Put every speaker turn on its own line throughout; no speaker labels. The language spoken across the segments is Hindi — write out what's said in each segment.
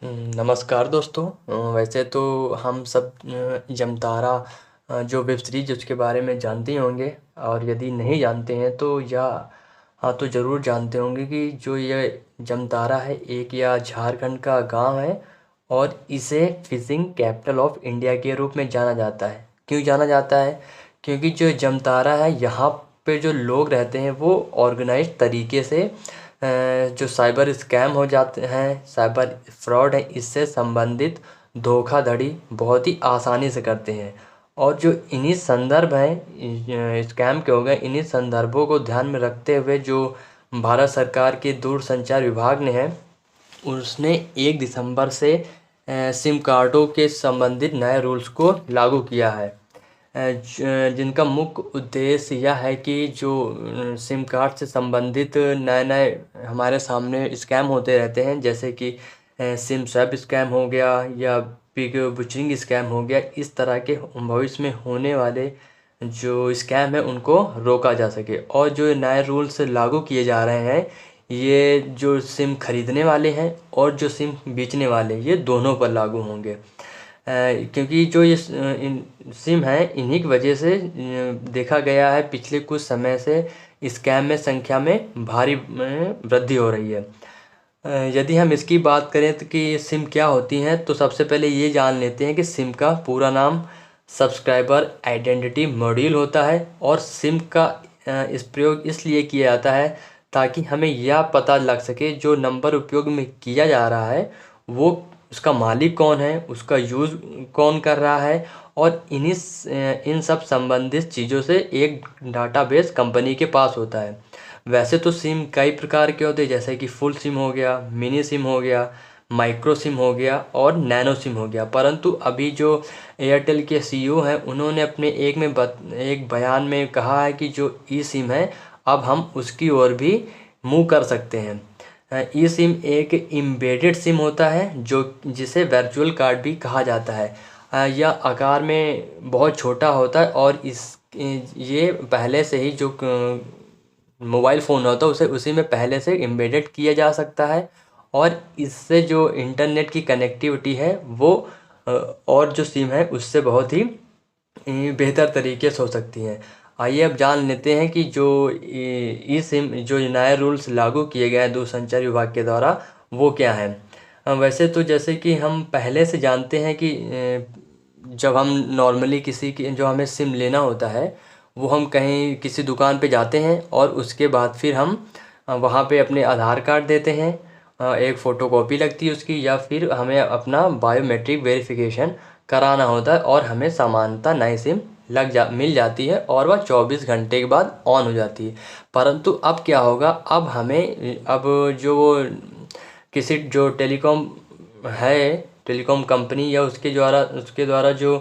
नमस्कार दोस्तों। वैसे तो हम सब जमतारा जो वेब सीरीज उसके बारे में जानते ही होंगे। और यदि नहीं जानते हैं तो या हाँ तो ज़रूर जानते होंगे कि जो ये जमतारा है एक या झारखंड का गांव है। और इसे फिशिंग कैपिटल ऑफ इंडिया के रूप में जाना जाता है। क्यों जाना जाता है? क्योंकि जो जमतारा है यहाँ पे जो लोग रहते हैं वो ऑर्गेनाइज तरीके से जो साइबर स्कैम हो जाते हैं, साइबर फ्रॉड है, इससे संबंधित धोखाधड़ी बहुत ही आसानी से करते हैं। और जो इन्हीं संदर्भ हैं स्कैम के हो गए, इन्हीं संदर्भों को ध्यान में रखते हुए जो भारत सरकार के दूरसंचार विभाग ने है उसने 1 दिसंबर से सिम कार्डों के संबंधित नए रूल्स को लागू किया है। जिनका मुख्य उद्देश्य यह है कि जो सिम कार्ड से संबंधित नए नए हमारे सामने स्कैम होते रहते हैं, जैसे कि सिम स्वैप स्कैम हो गया या पिक बुचिंग स्कैम हो गया। इस तरह के भविष्य में होने वाले जो स्कैम है उनको रोका जा सके। और जो नए रूल्स लागू किए जा रहे हैं ये जो सिम खरीदने वाले हैं और जो सिम बेचने वाले ये दोनों पर लागू होंगे। क्योंकि जो ये सिम है इन्हीं की वजह से देखा गया है पिछले कुछ समय से स्कैम में संख्या में भारी वृद्धि हो रही है। यदि हम इसकी बात करें तो कि सिम क्या होती हैं, तो सबसे पहले ये जान लेते हैं कि सिम का पूरा नाम सब्सक्राइबर आइडेंटिटी मॉड्यूल होता है। और सिम का इस प्रयोग इसलिए किया जाता है ताकि हमें यह पता लग सके जो नंबर उपयोग में किया जा रहा है वो उसका मालिक कौन है, उसका यूज़ कौन कर रहा है। और इन सब संबंधित चीज़ों से एक डाटाबेस कंपनी के पास होता है। वैसे तो सिम कई प्रकार के होते हैं, जैसे कि फुल सिम हो गया, मिनी सिम हो गया, माइक्रो सिम हो गया और नैनो सिम हो गया। परंतु अभी जो एयरटेल के सीईओ हैं उन्होंने अपने एक बयान में कहा है कि जो ई सिम है अब हम उसकी ओर भी मूव कर सकते हैं। ई सिम एक एम्बेडेड सिम होता है जो जिसे वर्चुअल कार्ड भी कहा जाता है। यह आकार में बहुत छोटा होता है और ये पहले से ही जो मोबाइल फ़ोन होता है उसे उसी में पहले से एम्बेडेड किया जा सकता है। और इससे जो इंटरनेट की कनेक्टिविटी है वो और जो सिम है उससे बहुत ही बेहतर तरीके से हो सकती हैं। आइए अब जान लेते हैं कि जो ई सिम जो नए रूल्स लागू किए गए हैं दूरसंचार विभाग के द्वारा वो क्या हैं। वैसे तो जैसे कि हम पहले से जानते हैं कि जब हम नॉर्मली किसी की जो हमें सिम लेना होता है वो हम कहीं किसी दुकान पे जाते हैं और उसके बाद फिर हम वहाँ पे अपने आधार कार्ड देते हैं, एक फ़ोटोकॉपी लगती है उसकी, या फिर हमें अपना बायोमेट्रिक वेरिफिकेशन कराना होता है और हमें समानता नई सिम मिल जाती है और वह 24 घंटे के बाद ऑन हो जाती है। परंतु अब क्या होगा, अब हमें अब जो किसी जो टेलीकॉम कंपनी या उसके द्वारा जो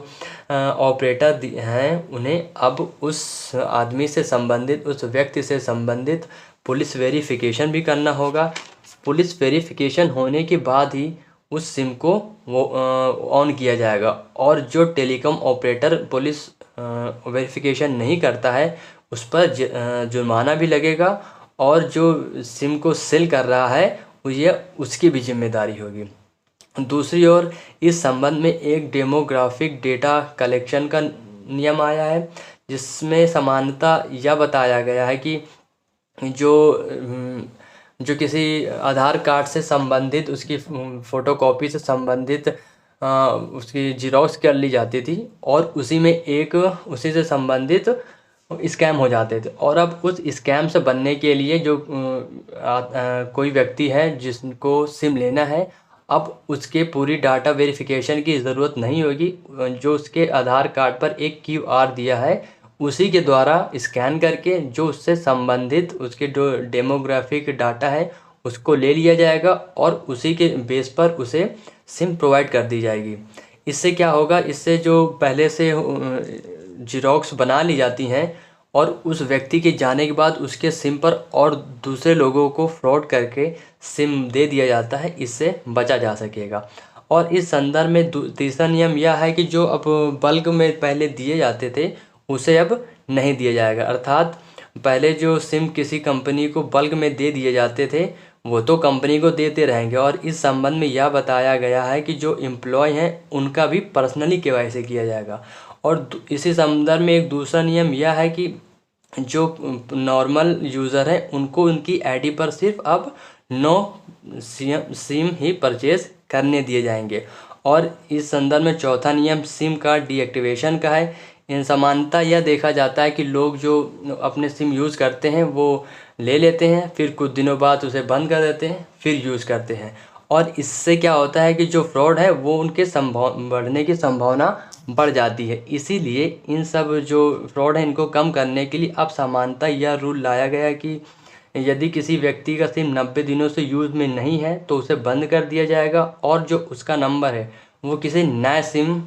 ऑपरेटर हैं उन्हें अब उस आदमी से संबंधित, उस व्यक्ति से संबंधित पुलिस वेरिफिकेशन भी करना होगा। पुलिस वेरिफिकेशन होने के बाद ही उस सिम को वो ऑन किया जाएगा। और जो टेलीकॉम ऑपरेटर पुलिस वेरिफिकेशन नहीं करता है उस पर जुर्माना भी लगेगा और जो सिम को सेल कर रहा है ये उसकी भी जिम्मेदारी होगी। दूसरी ओर इस संबंध में एक डेमोग्राफिक डेटा कलेक्शन का नियम आया है जिसमें समानता यह बताया गया है कि जो जो किसी आधार कार्ड से संबंधित उसकी फ़ोटोकॉपी से संबंधित उसकी ज़ेरॉक्स कर ली जाती थी और उसी से संबंधित स्कैम हो जाते थे। और अब उस स्कैम से बनने के लिए जो कोई व्यक्ति है जिसको सिम लेना है अब उसके पूरी डाटा वेरिफिकेशन की ज़रूरत नहीं होगी। जो उसके आधार कार्ड पर एक क्यूआर दिया है उसी के द्वारा स्कैन करके जो उससे संबंधित उसके जो डेमोग्राफिक डाटा है उसको ले लिया जाएगा और उसी के बेस पर उसे सिम प्रोवाइड कर दी जाएगी। इससे क्या होगा, इससे जो पहले से ज़ेरॉक्स बना ली जाती हैं और उस व्यक्ति के जाने के बाद उसके सिम पर और दूसरे लोगों को फ्रॉड करके सिम दे दिया जाता है, इससे बचा जा सकेगा। और इस संदर्भ में तीसरा नियम यह है कि जो अब बल्क में पहले दिए जाते थे उसे अब नहीं दिया जाएगा। अर्थात पहले जो सिम किसी कंपनी को बल्क में दे दिए जाते थे वो तो कंपनी को देते रहेंगे। और इस संबंध में यह बताया गया है कि जो एम्प्लॉय हैं उनका भी पर्सनली केवाईसी किया जाएगा। और इसी संदर्भ में एक दूसरा नियम यह है कि जो नॉर्मल यूज़र है उनको उनकी आईडी पर सिर्फ अब 9 सिम ही परचेज करने दिए जाएंगे। और इस संदर्भ में चौथा नियम सिम कार्ड डीएक्टिवेशन का है। इन समानता यह देखा जाता है कि लोग जो अपने सिम यूज़ करते हैं वो ले लेते हैं, फिर कुछ दिनों बाद उसे बंद कर देते हैं, फिर यूज़ करते हैं। और इससे क्या होता है कि जो फ्रॉड है वो उनके बढ़ने की संभावना बढ़ जाती है। इसीलिए इन सब जो फ्रॉड है इनको कम करने के लिए अब समानता यह रूल लाया गया है कि यदि किसी व्यक्ति का सिम 90 दिनों से यूज़ में नहीं है तो उसे बंद कर दिया जाएगा, और जो उसका नंबर है वो किसी नए सिम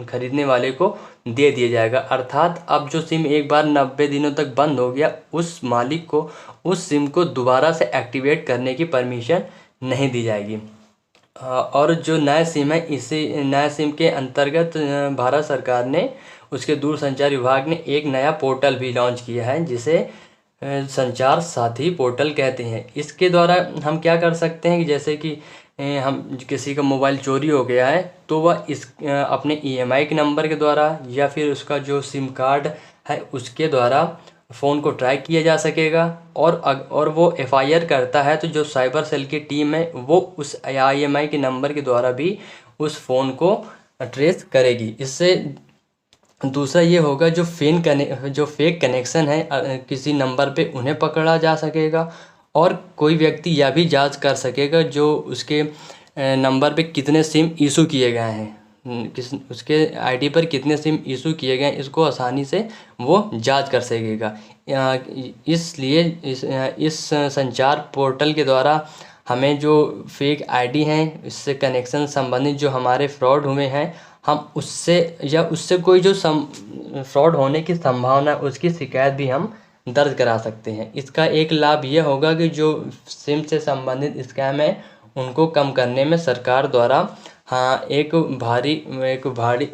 खरीदने वाले को दे दिया जाएगा। अर्थात अब जो सिम एक बार 90 दिनों तक बंद हो गया, उस मालिक को उस सिम को दोबारा से एक्टिवेट करने की परमिशन नहीं दी जाएगी। और जो नया सिम है, इसी नया सिम के अंतर्गत भारत सरकार ने, उसके दूरसंचार विभाग ने एक नया पोर्टल भी लॉन्च किया है जिसे संचार साथी पोर्टल कहते हैं। इसके द्वारा हम क्या कर सकते हैं कि जैसे कि हम किसी का मोबाइल चोरी हो गया है तो वह अपने ईएमआई के नंबर के द्वारा या फिर उसका जो सिम कार्ड है उसके द्वारा फ़ोन को ट्रैक किया जा सकेगा। और वो एफआईआर करता है तो जो साइबर सेल की टीम है वो उस ईएमआई के नंबर के द्वारा भी उस फ़ोन को ट्रेस करेगी। इससे दूसरा ये होगा जो फेक कनेक्शन है किसी नंबर पे उन्हें पकड़ा जा सकेगा। और कोई व्यक्ति यह भी जांच कर सकेगा जो उसके नंबर पे कितने सिम इशू किए गए हैं, उसके आईडी पर कितने सिम इशू किए गए हैं, इसको आसानी से वो जांच कर सकेगा। इसलिए इस संचार पोर्टल के द्वारा हमें जो फेक आईडी हैं, इससे कनेक्शन संबंधित जो हमारे फ्रॉड हुए हैं, हम उससे या उससे कोई जो फ्रॉड होने की संभावना उसकी शिकायत भी हम दर्ज करा सकते हैं। इसका एक लाभ यह होगा कि जो सिम से संबंधित स्कैम है उनको कम करने में सरकार द्वारा एक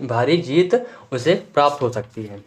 भारी जीत उसे प्राप्त हो सकती है।